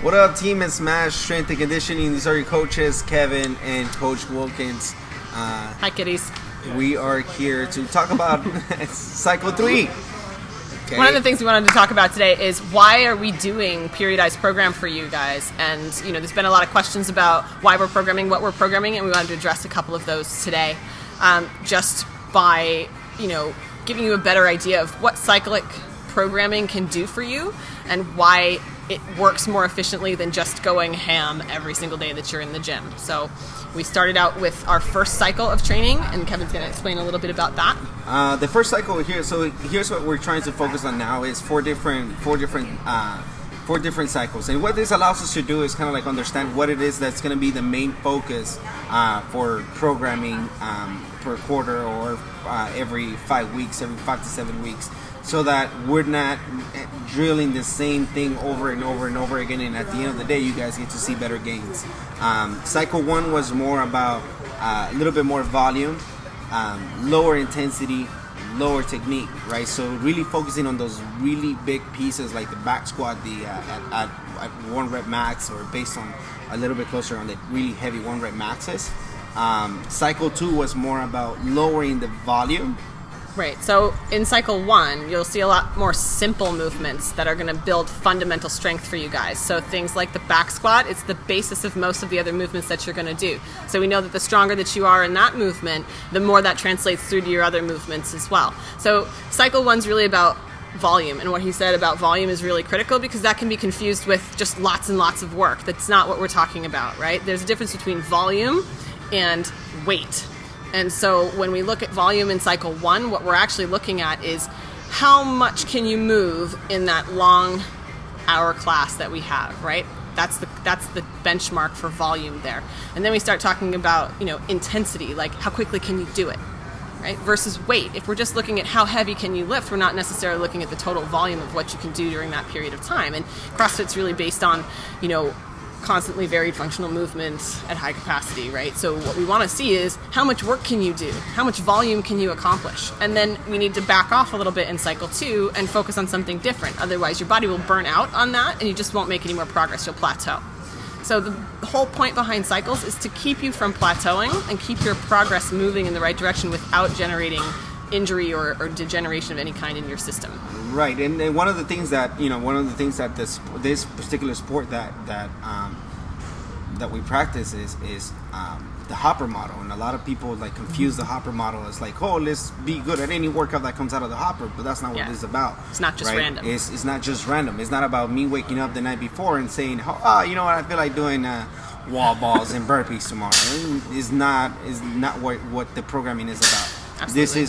What up, team? It's Smash Strength and Conditioning. These are your coaches, Kevin and Coach Wilkins. Hi, kiddies. We are here to talk about Cycle 3. Okay. One of the things we wanted to talk about today is why are we doing periodized program for you guys? And, there's been a lot of questions about why we're programming, what we're programming, and we wanted to address a couple of those today. Just by, giving you a better idea of what cyclic programming can do for you and why it works more efficiently than just going ham every single day that you're in the gym. So we started out with our first cycle of training, and Kevin's going to explain a little bit about that. The first cycle here, so here's what we're trying to focus on now is four different cycles. And what this allows us to do is kind of like understand what it is that's going to be the main focus for programming per quarter or every 5 weeks, every 5 to 7 weeks, so that we're not drilling the same thing over and over and over again, and at the end of the day you guys get to see better gains. Cycle 1 was more about a little bit more volume, lower intensity, lower technique, right? So really focusing on those really big pieces like the back squat, at 1 rep max, or based on a little bit closer on the really heavy 1 rep maxes. Cycle 2 was more about lowering the volume. Right. So in cycle 1, you'll see a lot more simple movements that are going to build fundamental strength for you guys. So things like the back squat, it's the basis of most of the other movements that you're going to do. So we know that the stronger that you are in that movement, the more that translates through to your other movements as well. So cycle 1's really about volume, and what he said about volume is really critical because that can be confused with just lots and lots of work. That's not what we're talking about, right? There's a difference between volume and weight. And so when we look at volume in cycle 1, what we're actually looking at is how much can you move in that long hour class that we have, right? That's the benchmark for volume there. And then we start talking about, intensity, like how quickly can you do it, right? Versus weight. If we're just looking at how heavy can you lift, we're not necessarily looking at the total volume of what you can do during that period of time. And CrossFit's really based on, constantly varied functional movements at high capacity, right? So what we want to see is how much work can you do? How much volume can you accomplish? And then we need to back off a little bit in cycle 2 and focus on something different. Otherwise, your body will burn out on that and you just won't make any more progress. You'll plateau. So the whole point behind cycles is to keep you from plateauing and keep your progress moving in the right direction without generating injury or degeneration of any kind in your system. Right, and one of the things that this particular sport that we practice is the hopper model, and a lot of people confuse the hopper model as let's be good at any workout that comes out of the hopper, but that's not what this is about. It's not just random. It's not just random. It's not about me waking up the night before and saying, you know what, I feel like doing wall balls and burpees tomorrow. Is not what the programming is about. Absolutely.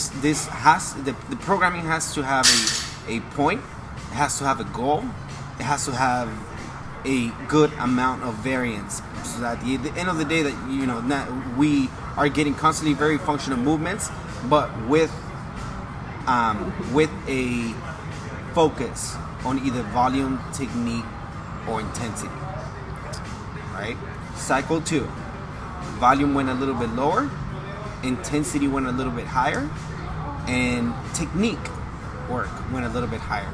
The programming has to have a point. It has to have a goal. It has to have a good amount of variance, so that at the end of the day that we are getting constantly very functional movements, but with a focus on either volume, technique, or intensity. Right? Cycle 2, volume went a little bit lower. Intensity went a little bit higher, and technique work went a little bit higher.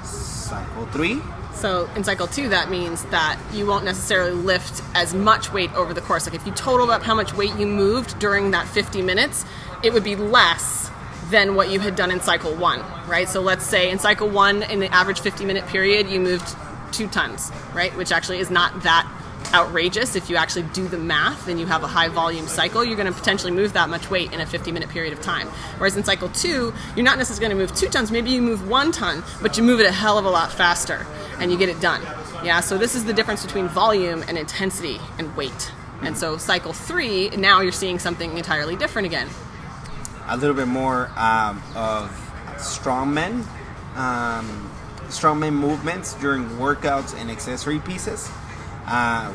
Cycle 3. So in cycle 2, that means that you won't necessarily lift as much weight over the course. Like if you totaled up how much weight you moved during that 50 minutes, it would be less than what you had done in cycle 1, right? So let's say in cycle 1, in the average 50-minute period, you moved 2 tons, right? Which actually is not that outrageous. If you actually do the math and you have a high volume cycle, you're going to potentially move that much weight in a 50-minute period of time. Whereas in cycle 2, you're not necessarily going to move 2 tons. Maybe you move 1 ton, but you move it a hell of a lot faster and you get it done. Yeah, so this is the difference between volume and intensity and weight. And so cycle 3, now you're seeing something entirely different again. A little bit more of strongman movements during workouts and accessory pieces.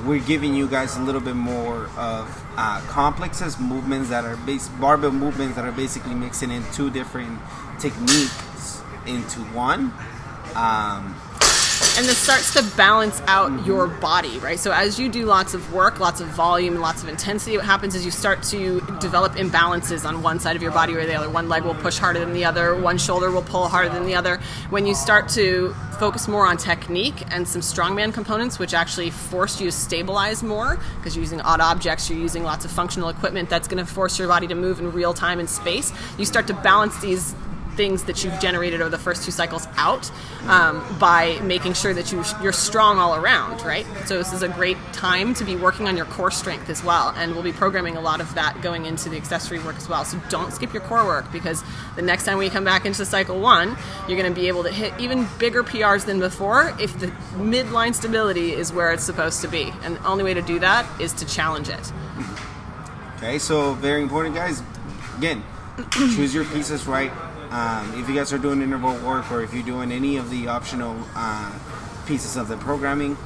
We're giving you guys a little bit more of complexes movements that are barbell movements that are basically mixing in 2 different techniques into one. And this starts to balance out your body, right? So as you do lots of work, lots of volume, lots of intensity, what happens is you start to develop imbalances on one side of your body or the other. One leg will push harder than the other, one shoulder will pull harder than the other. When you start to focus more on technique and some strongman components, which actually force you to stabilize more, because you're using odd objects, you're using lots of functional equipment that's going to force your body to move in real time and space, you start to balance these things that you've generated over the first 2 cycles out by making sure that you're strong all around, right? So this is a great time to be working on your core strength as well, and we'll be programming a lot of that going into the accessory work as well. So don't skip your core work, because the next time we come back into cycle 1, you're going to be able to hit even bigger PRs than before if the midline stability is where it's supposed to be, and the only way to do that is to challenge it. Okay, so very important, guys. Again, choose your pieces right. If you guys are doing interval work, or if you're doing any of the optional pieces of the programming,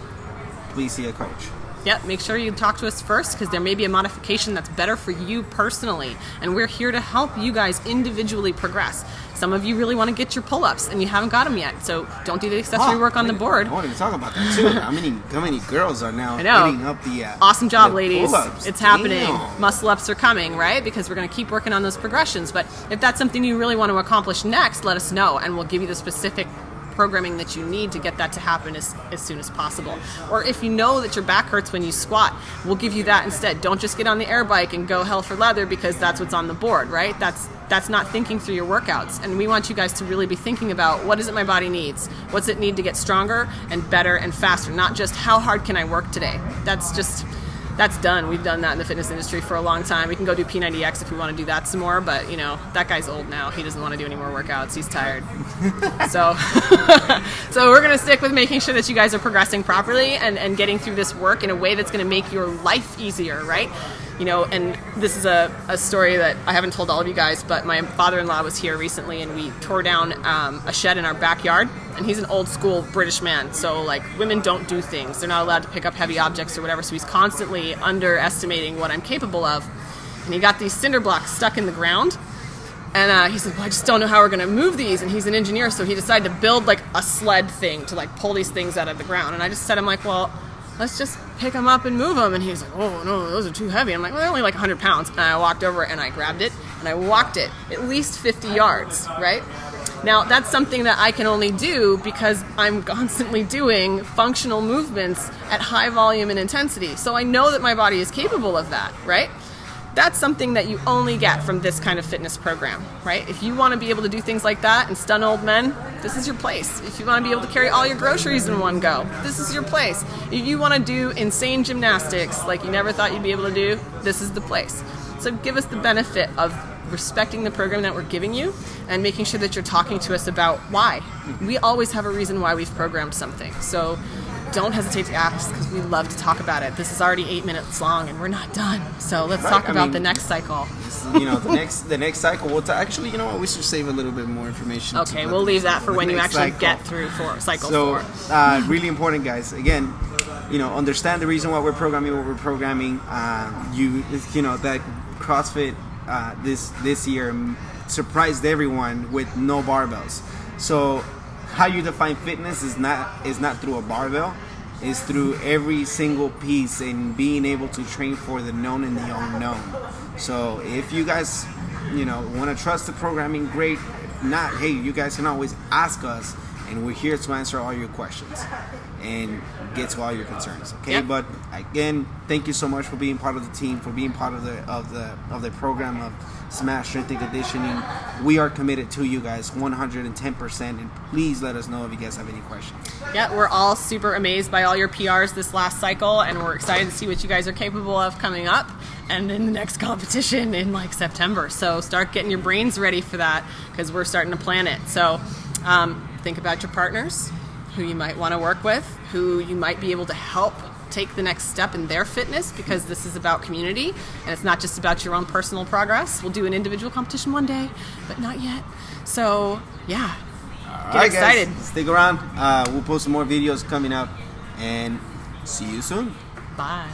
please see a coach. Yep, make sure you talk to us first, because there may be a modification that's better for you personally, and we're here to help you guys individually progress. Some of you really want to get your pull-ups and you haven't got them yet, so don't do the accessory work on the board. I wanted to talk about that too. How many girls are now hitting up the awesome job, the ladies. pull-ups? It's happening. Damn. Muscle ups are coming, right? Because we're going to keep working on those progressions. But if that's something you really want to accomplish next, let us know, and we'll give you the specific programming that you need to get that to happen as soon as possible. Or if you know that your back hurts when you squat, we'll give you that instead. Don't just get on the air bike and go hell for leather because that's what's on the board, right? That's not thinking through your workouts. And we want you guys to really be thinking about, what is it my body needs? What's it need to get stronger and better and faster? Not just how hard can I work today? That's done. We've done that in the fitness industry for a long time. We can go do P90X if we want to do that some more, but that guy's old now. He doesn't want to do any more workouts. He's tired. So we're going to stick with making sure that you guys are progressing properly and getting through this work in a way that's going to make your life easier, right? And this is a story that I haven't told all of you guys, but my father-in-law was here recently, and we tore down a shed in our backyard, and he's an old school British man, so women don't do things. They're not allowed to pick up heavy objects or whatever, so he's constantly underestimating what I'm capable of. And he got these cinder blocks stuck in the ground, and he said, well, I just don't know how we're going to move these, and he's an engineer, so he decided to build a sled thing to pull these things out of the ground. And I just said, well, let's just pick them up and move them. And he was like, oh, no, those are too heavy. I'm like, well, they're only 100 pounds. And I walked over and I grabbed it and I walked it at least 50 yards, right? Now, that's something that I can only do because I'm constantly doing functional movements at high volume and intensity. So I know that my body is capable of that, right? That's something that you only get from this kind of fitness program, right? If you want to be able to do things like that and stun old men, this is your place. If you want to be able to carry all your groceries in one go, this is your place. If you want to do insane gymnastics like you never thought you'd be able to do, this is the place. So give us the benefit of respecting the program that we're giving you and making sure that you're talking to us about why. We always have a reason why we've programmed something. So don't hesitate to ask, because we love to talk about it. This is already 8 minutes long and we're not done. So let's talk about the next cycle. The next cycle. We'll actually, we should save a little bit more information. Okay, we'll leave that for when you actually get through cycle 4. So, really important, guys. Again, understand the reason why we're programming what we're programming. That CrossFit this year surprised everyone with no barbells. So how you define fitness is not through a barbell. It's through every single piece and being able to train for the known and the unknown. So if you guys want to trust the programming, great. If not, hey, you guys can always ask us, and we're here to answer all your questions and get to all your concerns. Okay, yep. But again, thank you so much for being part of the team, for being part of the program of Smash Strength and Conditioning. We are committed to you guys 110%, and please let us know if you guys have any questions. Yeah, we're all super amazed by all your PRs this last cycle, and we're excited to see what you guys are capable of coming up and in the next competition in September. So start getting your brains ready for that, because we're starting to plan it. So think about your partners, who you might want to work with, who you might be able to help take the next step in their fitness, because this is about community and it's not just about your own personal progress. We'll do an individual competition one day, but not yet. So yeah, get excited. Guys, stick around. We'll post some more videos coming up, and see you soon. Bye.